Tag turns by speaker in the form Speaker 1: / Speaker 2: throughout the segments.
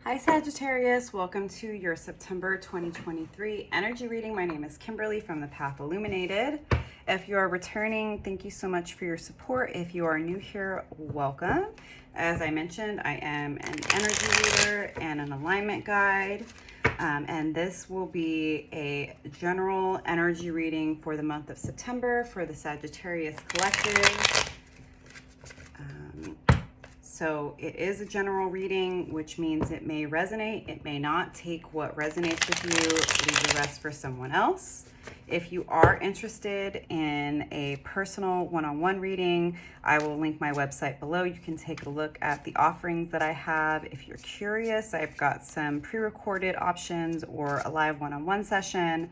Speaker 1: Hi Sagittarius, welcome to your September 2023 energy reading. My name is Kimberly from the Path Illuminated. If you are returning, thank you so much for your support. If you are new here, welcome. As I mentioned, I am an energy reader and an alignment guide. And this will be a general energy reading for the month of September for the Sagittarius Collective. So it is a general reading, which means it may resonate, it may not. Take what resonates with you, leave the rest for someone else. If you are interested in a personal one-on-one reading, I will link my website below. You can take a look at the offerings that I have. If you're curious, I've got some pre-recorded options or a live one-on-one session.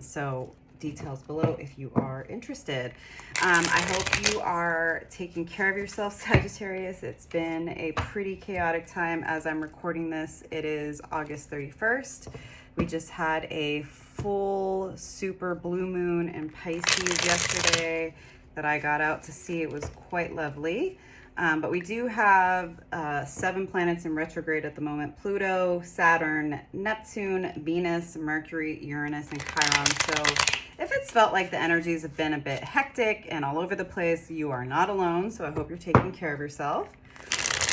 Speaker 1: So details below if you are interested. I hope you are taking care of yourself, Sagittarius. It's been a pretty chaotic time as I'm recording this. It is August 31st. We just had a full super blue moon in Pisces yesterday that I got out to see. It was quite lovely. But we do have 7 planets in retrograde at the moment: Pluto, Saturn, Neptune, Venus, Mercury, Uranus, and Chiron. So if it's felt like the energies have been a bit hectic and all over the place, you are not alone. So I hope you're taking care of yourself.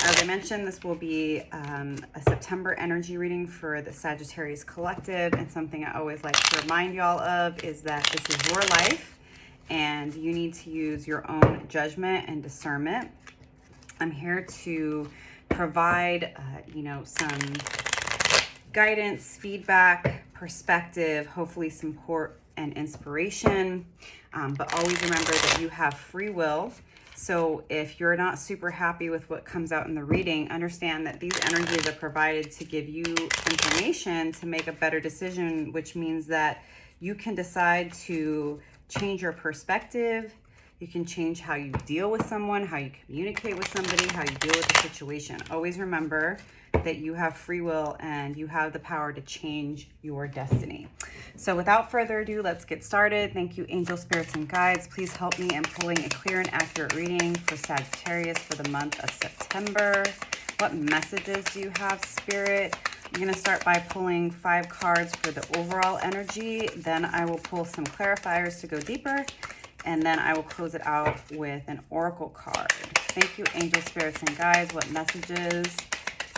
Speaker 1: As I mentioned, this will be a September energy reading for the Sagittarius Collective. And something I always like to remind y'all of is that this is your life and you need to use your own judgment and discernment. I'm here to provide, some guidance, feedback, perspective, hopefully support and inspiration. But always remember that you have free will. So if you're not super happy with what comes out in the reading, understand that these energies are provided to give you information to make a better decision, which means that you can decide to change your perspective. You can change how you deal with someone, how you communicate with somebody, how you deal with the situation. Always remember that you have free will and you have the power to change your destiny. So without further ado, let's get started. Thank you, angel spirits and guides. Please help me in pulling a clear and accurate reading for Sagittarius for the month of September. What messages do you have, Spirit? I'm going to start by pulling 5 cards for the overall energy. Then I will pull some clarifiers to go deeper. And then I will close it out with an oracle card. Thank you, angel spirits and guides. What messages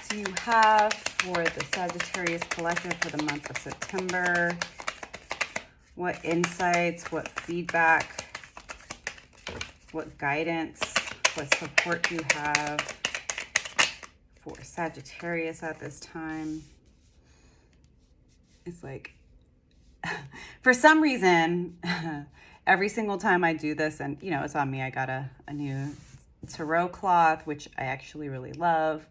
Speaker 1: do you have for the Sagittarius Collective for the month of September? What insights, what feedback, what guidance, what support do you have for Sagittarius at this time? It's like, for some reason, every single time I do this, and it's on me, I got a new tarot cloth, which I actually really love.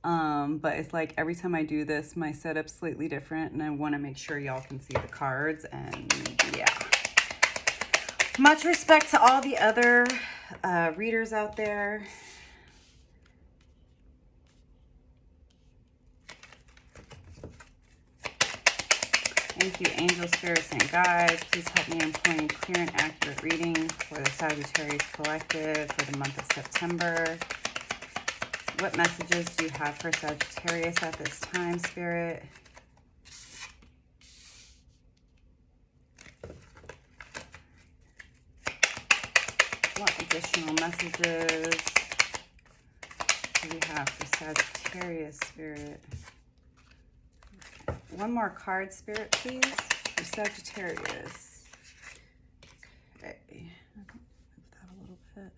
Speaker 1: But it's like every time I do this, my setup's slightly different, and I want to make sure y'all can see the cards. And yeah, much respect to all the other readers out there. Thank you, angel spirits and guides. Please help me in pulling clear and accurate reading for the Sagittarius Collective for the month of September. What messages do you have for Sagittarius at this time, Spirit? What additional messages do we have for Sagittarius, Spirit? One more card, Spirit, please, for Sagittarius. Okay, move that a little bit.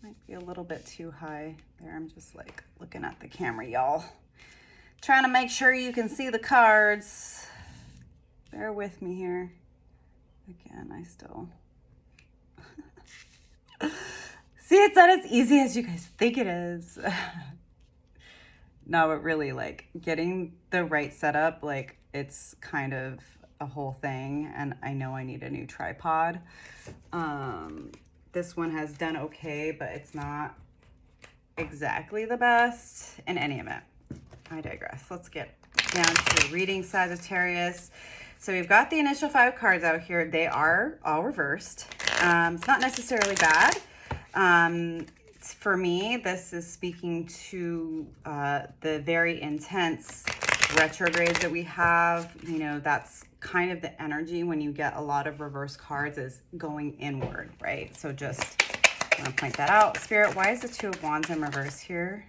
Speaker 1: Might be a little bit too high there. I'm just like looking at the camera, y'all. Trying to make sure you can see the cards. Bear with me here. Again, I still... See, it's not as easy as you guys think it is. No, but really, like, getting the right setup, like, it's kind of a whole thing. And I know I need a new tripod. This one has done okay, but it's not exactly the best. In any event, I digress. Let's get down to reading, Sagittarius. So we've got the initial 5 cards out here. They are all reversed. It's not necessarily bad. For me, this is speaking to the very intense retrogrades that we have. You know, that's kind of the energy when you get a lot of reverse cards, is going inward, right? So just want to point that out. Spirit, why is the Two of Wands in reverse here?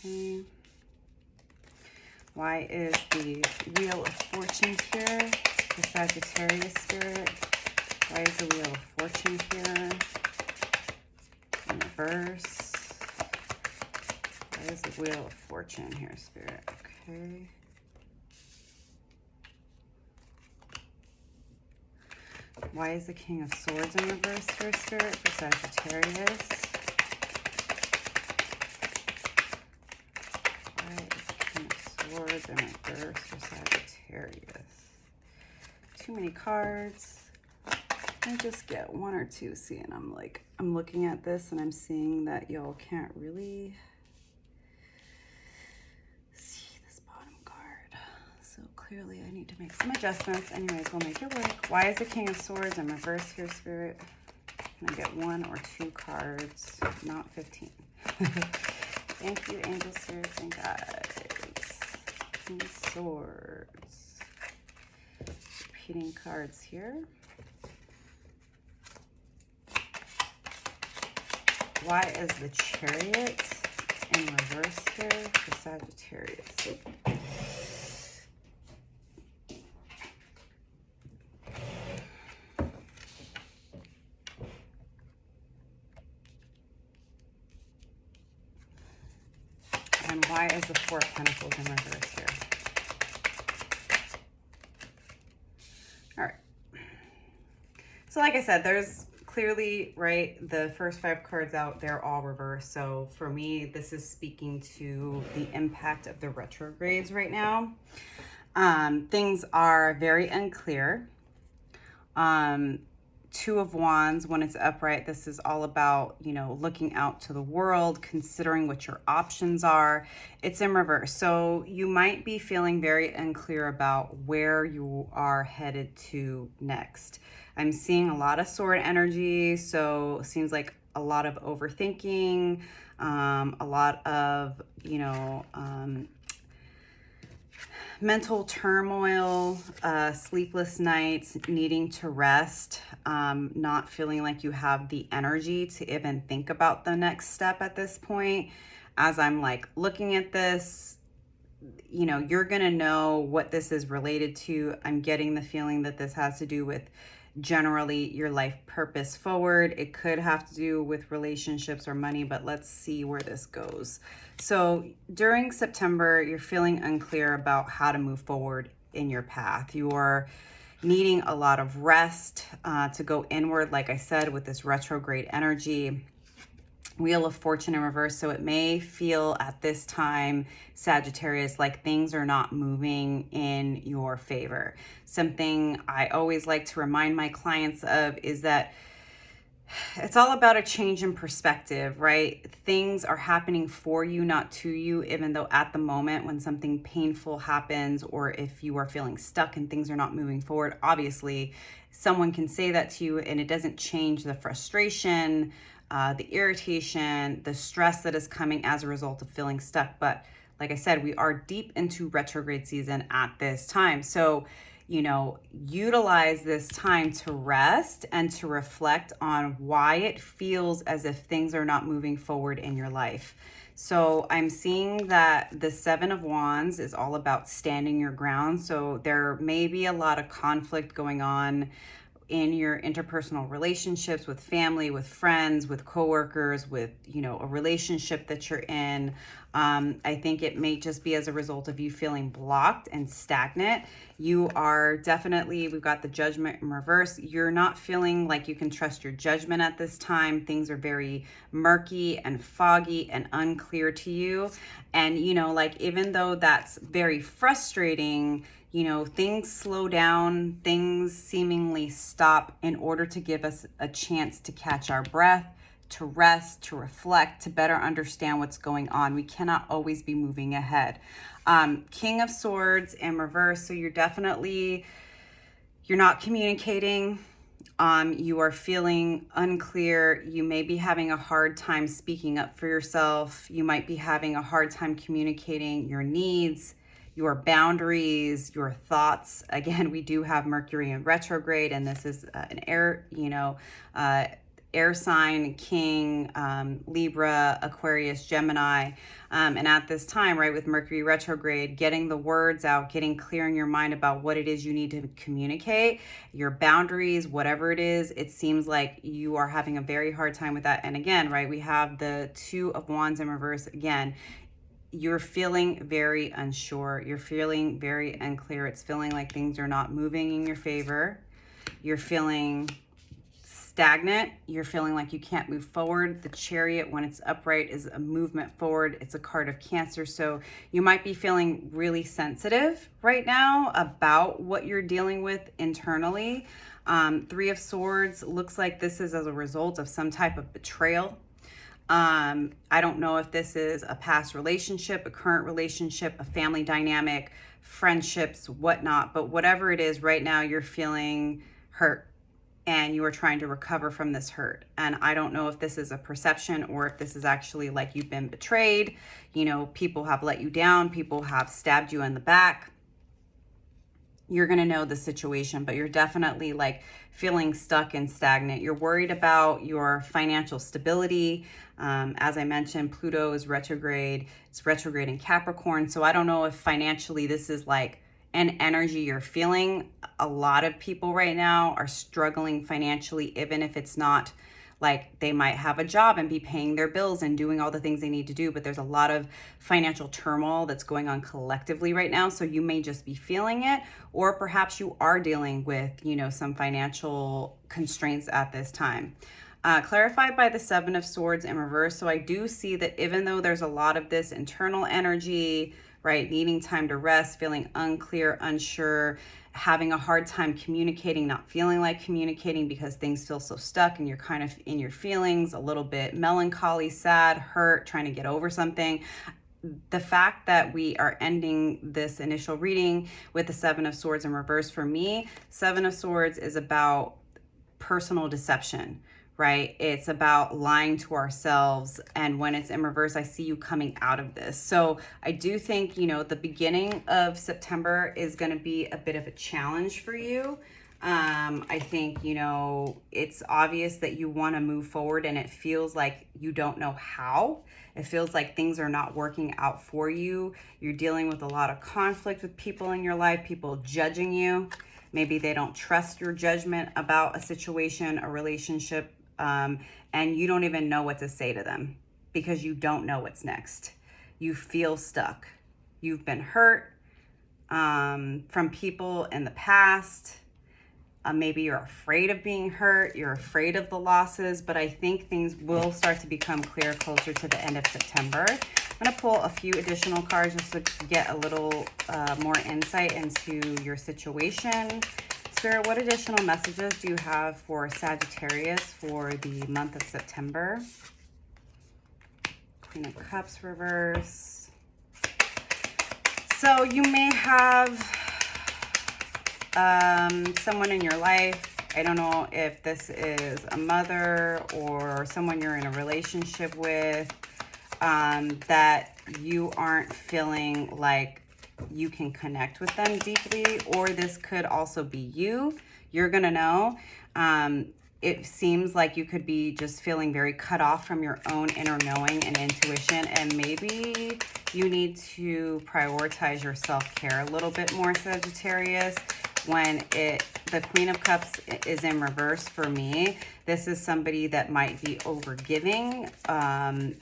Speaker 1: Okay. Why is the Wheel of Fortune here for Sagittarius, Spirit? Why is the Wheel of Fortune here in reverse? Why is the Wheel of Fortune here, Spirit? Okay. Why is the King of Swords in reverse here, Spirit, for Sagittarius? Why is the King of Swords in reverse for Sagittarius? Too many cards. I just get one or two. See, and I'm looking at this and I'm seeing that y'all can't really see this bottom card. So clearly I need to make some adjustments. Anyways, we'll make it work. Why is the King of Swords in reverse here, Spirit? Can I get one or two cards? Not 15. Thank you, angels, spirits, and guides. King of Swords. Repeating cards here. Why is the Chariot in reverse here for Sagittarius? And why is the Four of Pentacles in reverse here? All right. So like I said, there's clearly, right, the first 5 cards out, they're all reversed. So for me, this is speaking to the impact of the retrogrades right now. Things are very unclear. Two of Wands, when it's upright, this is all about, you know, looking out to the world, considering what your options are. It's in reverse. So you might be feeling very unclear about where you are headed to next. I'm seeing a lot of sword energy, so it seems like a lot of overthinking, a lot of, you know, mental turmoil, sleepless nights, needing to rest, not feeling like you have the energy to even think about the next step at this point. As I'm like looking at this, you know, you're gonna know what this is related to. I'm getting the feeling that this has to do with generally your life purpose forward. It could have to do with relationships or money, but let's see where this goes. So during September, you're feeling unclear about how to move forward in your path. You're needing a lot of rest to go inward, like I said, with this retrograde energy. Wheel of Fortune in reverse. So it may feel at this time, Sagittarius, like things are not moving in your favor. Something I always like to remind my clients of is that it's all about a change in perspective, right? Things are happening for you, not to you, even though at the moment when something painful happens, or if you are feeling stuck and things are not moving forward, obviously someone can say that to you and it doesn't change the frustration, the irritation, the stress that is coming as a result of feeling stuck. But like I said, we are deep into retrograde season at this time. So, you know, utilize this time to rest and to reflect on why it feels as if things are not moving forward in your life. So I'm seeing that the Seven of Wands is all about standing your ground. So there may be a lot of conflict going on in your interpersonal relationships with family, with friends, with coworkers, with, you know, a relationship that you're in. I think it may just be as a result of you feeling blocked and stagnant. You are definitely, we've got the Judgment in reverse. You're not feeling like you can trust your judgment at this time. Things are very murky and foggy and unclear to you. And, you know, like, even though that's very frustrating, you know, things slow down, things seemingly stop in order to give us a chance to catch our breath, to rest, to reflect, to better understand what's going on. We cannot always be moving ahead. King of Swords in reverse. So you're not communicating. You are feeling unclear. You may be having a hard time speaking up for yourself. You might be having a hard time communicating your needs, your boundaries, your thoughts. Again, we do have Mercury in retrograde, and this is an air, air sign, King, Libra, Aquarius, Gemini. And at this time, right, with Mercury retrograde, getting the words out, getting clear in your mind about what it is you need to communicate, your boundaries, whatever it is, it seems like you are having a very hard time with that. And again, right, we have the Two of Wands in reverse again. You're feeling very unsure. You're feeling very unclear. It's feeling like things are not moving in your favor. You're feeling stagnant. You're feeling like you can't move forward. The Chariot, when it's upright, is a movement forward. It's a card of Cancer. So you might be feeling really sensitive right now about what you're dealing with internally. Three of Swords looks like this is as a result of some type of betrayal. I don't know if this is a past relationship, a current relationship, a family dynamic, friendships, whatnot, but whatever it is right now, you're feeling hurt and you are trying to recover from this hurt. And I don't know if this is a perception or if this is actually like you've been betrayed. You know, people have let you down. People have stabbed you in the back. You're going to know the situation, but you're definitely like feeling stuck and stagnant. You're worried about your financial stability. As I mentioned, Pluto is retrograde. It's retrograde in Capricorn. So I don't know if financially this is like an energy you're feeling. A lot of people right now are struggling financially, even if it's not like they might have a job and be paying their bills and doing all the things they need to do, but there's a lot of financial turmoil that's going on collectively right now. So you may just be feeling it, or perhaps you are dealing with, some financial constraints at this time. Clarified by the Seven of Swords in reverse. So I do see that even though there's a lot of this internal energy, right, needing time to rest, feeling unclear, unsure, having a hard time communicating, not feeling like communicating because things feel so stuck and you're kind of in your feelings, a little bit melancholy, sad, hurt, trying to get over something. The fact that we are ending this initial reading with the Seven of Swords in reverse, for me, Seven of Swords is about personal deception, right? It's about lying to ourselves. And when it's in reverse, I see you coming out of this. So I do think, the beginning of September is going to be a bit of a challenge for you. I think, it's obvious that you want to move forward and it feels like you don't know how. It feels like things are not working out for you. You're dealing with a lot of conflict with people in your life, people judging you. Maybe they don't trust your judgment about a situation, a relationship, and you don't even know what to say to them because you don't know what's next. You feel stuck. You've been hurt from people in the past. Maybe you're afraid of being hurt. You're afraid of the losses, but I think things will start to become clear closer to the end of September. I'm going to pull a few additional cards just to get a little more insight into your situation. Spirit, what additional messages do you have for Sagittarius for the month of September? Queen of Cups reverse. So you may have someone in your life. I don't know if this is a mother or someone you're in a relationship with, that you aren't feeling like you can connect with them deeply, or this could also be you. You're gonna know. It seems like you could be just feeling very cut off from your own inner knowing and intuition, and maybe you need to prioritize your self-care a little bit more, Sagittarius. When the Queen of Cups is in reverse for me, this is somebody that might be overgiving,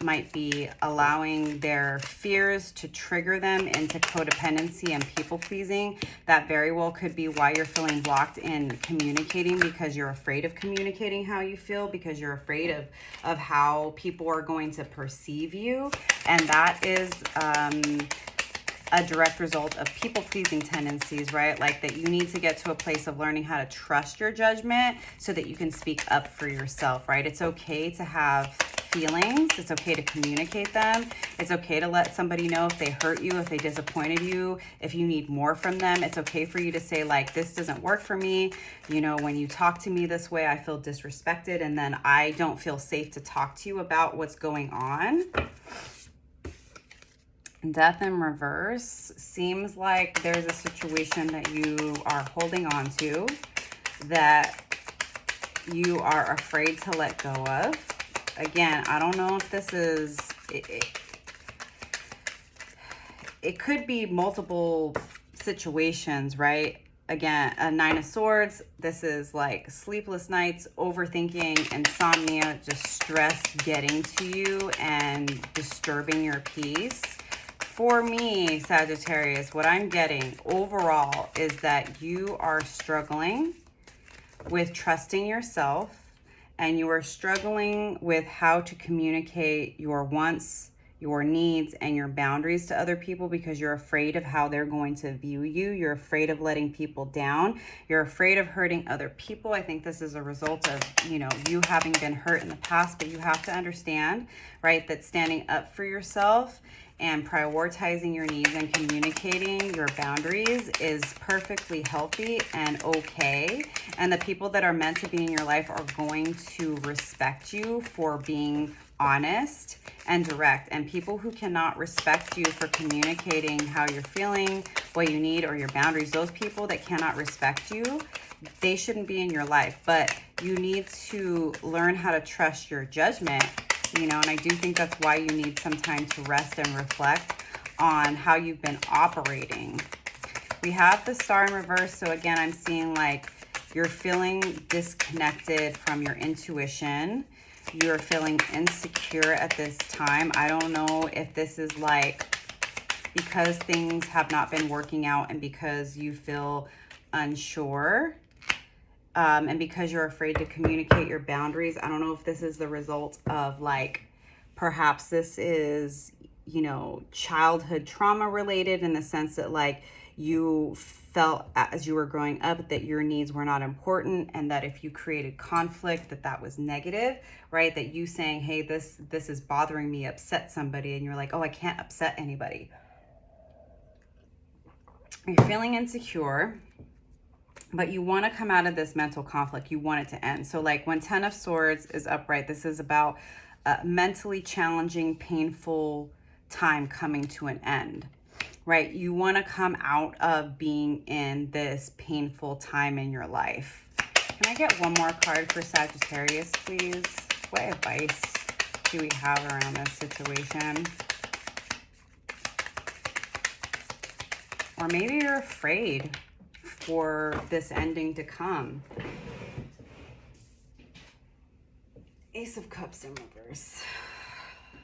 Speaker 1: might be allowing their fears to trigger them into codependency and people-pleasing. That very well could be why you're feeling blocked in communicating, because you're afraid of communicating how you feel, because you're afraid of how people are going to perceive you. And that is a direct result of people-pleasing tendencies, right? Like that you need to get to a place of learning how to trust your judgment so that you can speak up for yourself, right? It's okay to have feelings. It's okay to communicate them. It's okay to let somebody know if they hurt you, if they disappointed you, if you need more from them. It's okay for you to say, like, this doesn't work for me. You know, when you talk to me this way, I feel disrespected, and then I don't feel safe to talk to you about what's going on. Death in reverse seems like there's a situation that you are holding on to that you are afraid to let go of. Again, I don't know if this is, it could be multiple situations, right? Again, a Nine of Swords, this is like sleepless nights, overthinking, insomnia, just stress getting to you and disturbing your peace. For me, Sagittarius, what I'm getting overall is that you are struggling with trusting yourself, and you are struggling with how to communicate your wants, your needs, and your boundaries to other people because you're afraid of how they're going to view you. You're afraid of letting people down. You're afraid of hurting other people. I think this is a result of, you know, you having been hurt in the past, but you have to understand, right, that standing up for yourself and prioritizing your needs and communicating your boundaries is perfectly healthy and okay. And the people that are meant to be in your life are going to respect you for being honest and direct. And people who cannot respect you for communicating how you're feeling, what you need, or your boundaries, those people that cannot respect you, they shouldn't be in your life. But you need to learn how to trust your judgment, you know, and I do think that's why you need some time to rest and reflect on how you've been operating. We have the Star in reverse. So again, I'm seeing like you're feeling disconnected from your intuition. You're feeling insecure at this time. I don't know if this is like because things have not been working out and because you feel unsure. And because you're afraid to communicate your boundaries. I don't know if this is the result of like, perhaps this is, you know, childhood trauma related in the sense that like you felt as you were growing up that your needs were not important, and that if you created conflict that was negative, right? That you saying, hey, this is bothering me, upset somebody, and you're like, oh, I can't upset anybody. You're feeling insecure, but you want to come out of this mental conflict. You want it to end. So like when 10 of Swords is upright, this is about a mentally challenging, painful time coming to an end, right? You want to come out of being in this painful time in your life. Can I get one more card for Sagittarius, please? What advice do we have around this situation? Or maybe you're afraid for this ending to come. Ace of Cups in reverse.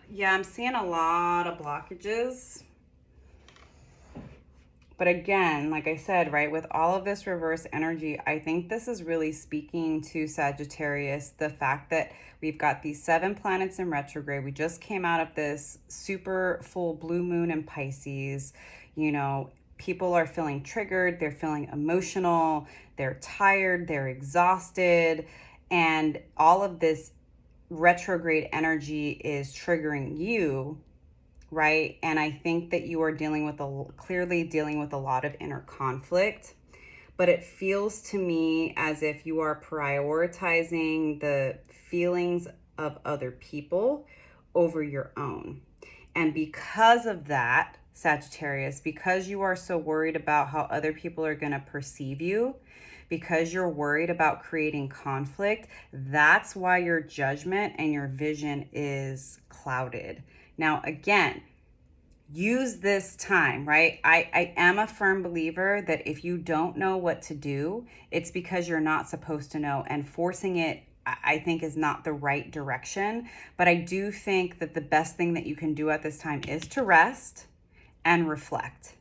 Speaker 1: Yeah, I'm seeing a lot of blockages. But again, like I said, right, with all of this reverse energy, I think this is really speaking to Sagittarius, the fact that we've got these 7 planets in retrograde. We just came out of this super full blue moon in Pisces. You know, people are feeling triggered, they're feeling emotional, they're tired, they're exhausted, and all of this retrograde energy is triggering you, right? And I think that you are clearly dealing with a lot of inner conflict, but it feels to me as if you are prioritizing the feelings of other people over your own. And because of that, Sagittarius, because you are so worried about how other people are going to perceive you, because you're worried about creating conflict, that's why your judgment and your vision is clouded. Now, again, use this time, right? I am a firm believer that if you don't know what to do, it's because you're not supposed to know, and forcing it, I think, is not the right direction. But I do think that the best thing that you can do at this time is to rest and reflect,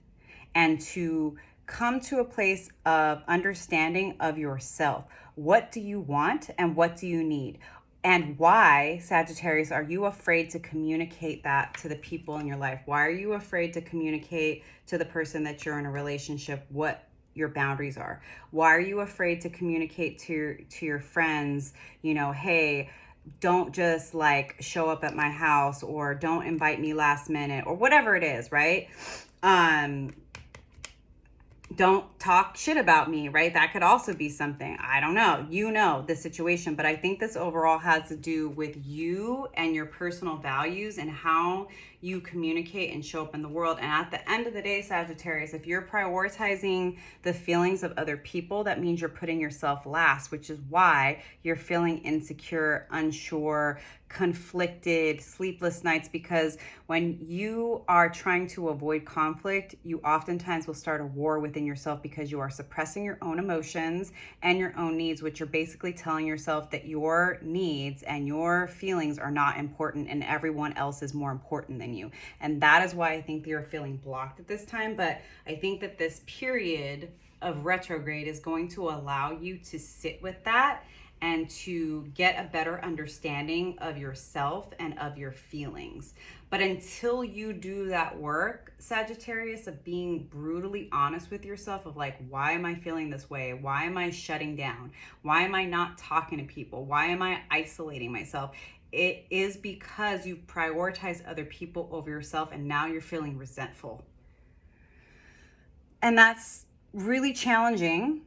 Speaker 1: and to come to a place of understanding of yourself. What do you want and what do you need? And why, Sagittarius, are you afraid to communicate that to the people in your life? Why are you afraid to communicate to the person that you're in a relationship what your boundaries are? Why are you afraid to communicate to your friends, you know, hey, don't just like show up at my house, or don't invite me last minute, or whatever it is, right? Don't talk shit about me, right? That could also be something. I don't know. You know the situation, but I think this overall has to do with you and your personal values and how you communicate and show up in the world. And at the end of the day, Sagittarius, if you're prioritizing the feelings of other people, that means you're putting yourself last, which is why you're feeling insecure, unsure, conflicted, sleepless nights, because when you are trying to avoid conflict, you oftentimes will start a war within yourself because you are suppressing your own emotions and your own needs, which you're basically telling yourself that your needs and your feelings are not important and everyone else is more important than you. And that is why I think you're feeling blocked at this time. But I think that this period of retrograde is going to allow you to sit with that and to get a better understanding of yourself and of your feelings. But until you do that work, Sagittarius, of being brutally honest with yourself of like, why am I feeling this way? Why am I shutting down? Why am I not talking to people? Why am I isolating myself? It is because you prioritize other people over yourself, and now you're feeling resentful. And that's really challenging.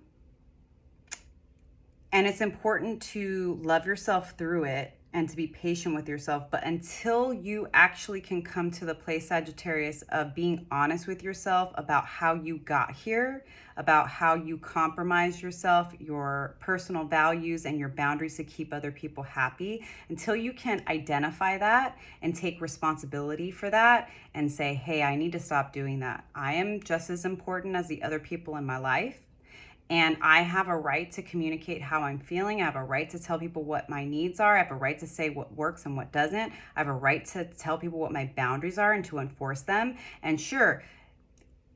Speaker 1: And it's important to love yourself through it and to be patient with yourself. But until you actually can come to the place, Sagittarius, of being honest with yourself about how you got here, about how you compromise yourself, your personal values and your boundaries to keep other people happy, until you can identify that and take responsibility for that and say, hey, I need to stop doing that. I am just as important as the other people in my life. And I have a right to communicate how I'm feeling. I have a right to tell people what my needs are. I have a right to say what works and what doesn't. I have a right to tell people what my boundaries are and to enforce them. And sure,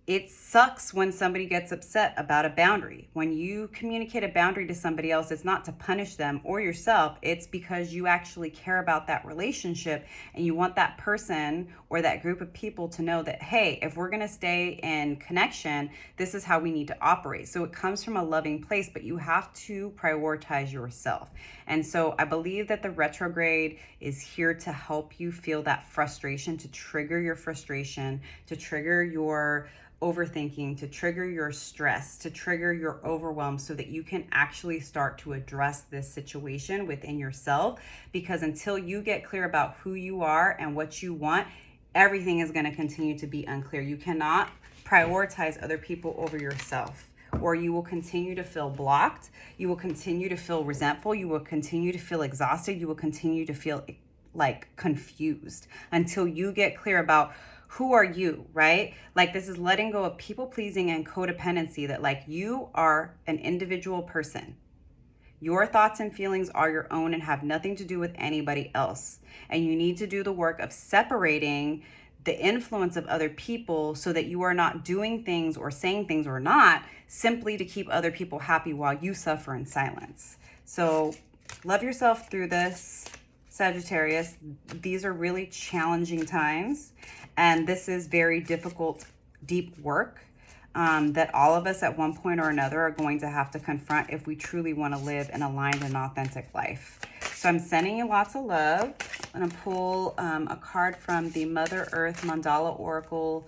Speaker 1: it sucks when somebody gets upset about a boundary. When you communicate a boundary to somebody else, it's not to punish them or yourself. It's because you actually care about that relationship and you want that person or that group of people to know that, hey, if we're going to stay in connection, this is how we need to operate. So it comes from a loving place, but you have to prioritize yourself. And so I believe that the retrograde is here to help you feel that frustration, to trigger your frustration, to trigger your overthinking, to trigger your stress, to trigger your overwhelm, so that you can actually start to address this situation within yourself. Because until you get clear about who you are and what you want, everything is going to continue to be unclear. You cannot prioritize other people over yourself, or you will continue to feel blocked. You will continue to feel resentful. You will continue to feel exhausted. You will continue to feel like confused until you get clear about who are you, right? Like, this is letting go of people pleasing and codependency, that like you are an individual person. Your thoughts and feelings are your own and have nothing to do with anybody else. And you need to do the work of separating the influence of other people so that you are not doing things or saying things or not simply to keep other people happy while you suffer in silence. So love yourself through this, Sagittarius. These are really challenging times, and this is very difficult, deep work that all of us at one point or another are going to have to confront if we truly want to live an aligned and authentic life. So I'm sending you lots of love. I'm going to pull a card from the Mother Earth Mandala Oracle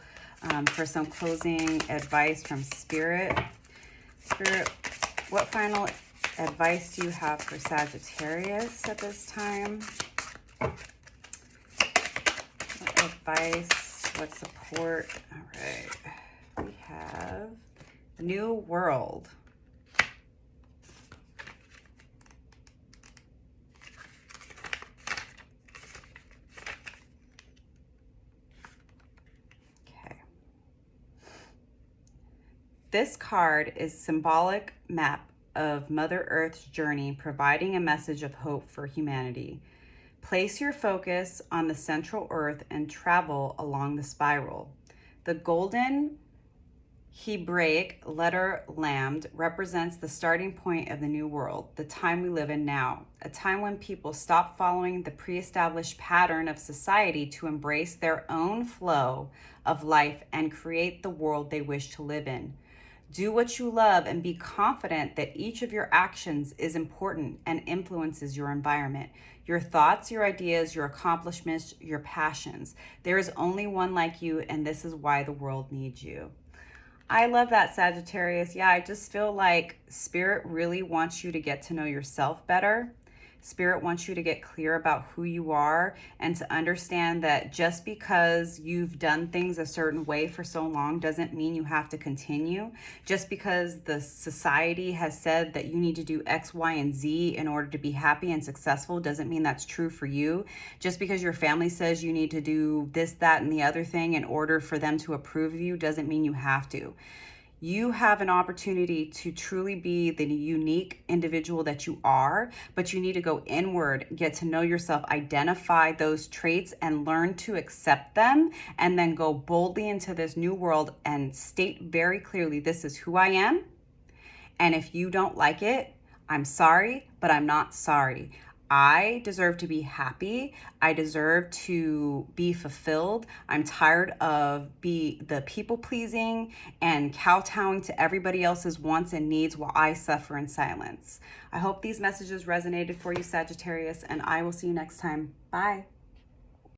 Speaker 1: for some closing advice from Spirit. Spirit, what final advice do you have for Sagittarius at this time? What advice? What support? All right. We have New World. Okay. This card is symbolic map of Mother Earth's journey, providing a message of hope for humanity. Place your focus on the central Earth and travel along the spiral. The golden Hebraic letter Lamd represents the starting point of the new world, the time we live in now, a time when people stop following the pre-established pattern of society to embrace their own flow of life and create the world they wish to live in. Do what you love and be confident that each of your actions is important and influences your environment. Your thoughts, your ideas, your accomplishments, your passions. There is only one like you, and this is why the world needs you. I love that, Sagittarius. Yeah, I just feel like Spirit really wants you to get to know yourself better. Spirit wants you to get clear about who you are and to understand that just because you've done things a certain way for so long doesn't mean you have to continue. Just because the society has said that you need to do X, Y, and Z in order to be happy and successful doesn't mean that's true for you. Just because your family says you need to do this, that, and the other thing in order for them to approve of you doesn't mean you have to. You have an opportunity to truly be the unique individual that you are, but you need to go inward, get to know yourself, identify those traits, and learn to accept them, and then go boldly into this new world and state very clearly, this is who I am. And if you don't like it, I'm sorry, but I'm not sorry. I deserve to be happy. I deserve to be fulfilled. I'm tired of the people pleasing and kowtowing to everybody else's wants and needs while I suffer in silence. I hope these messages resonated for you, Sagittarius, and I will see you next time. Bye.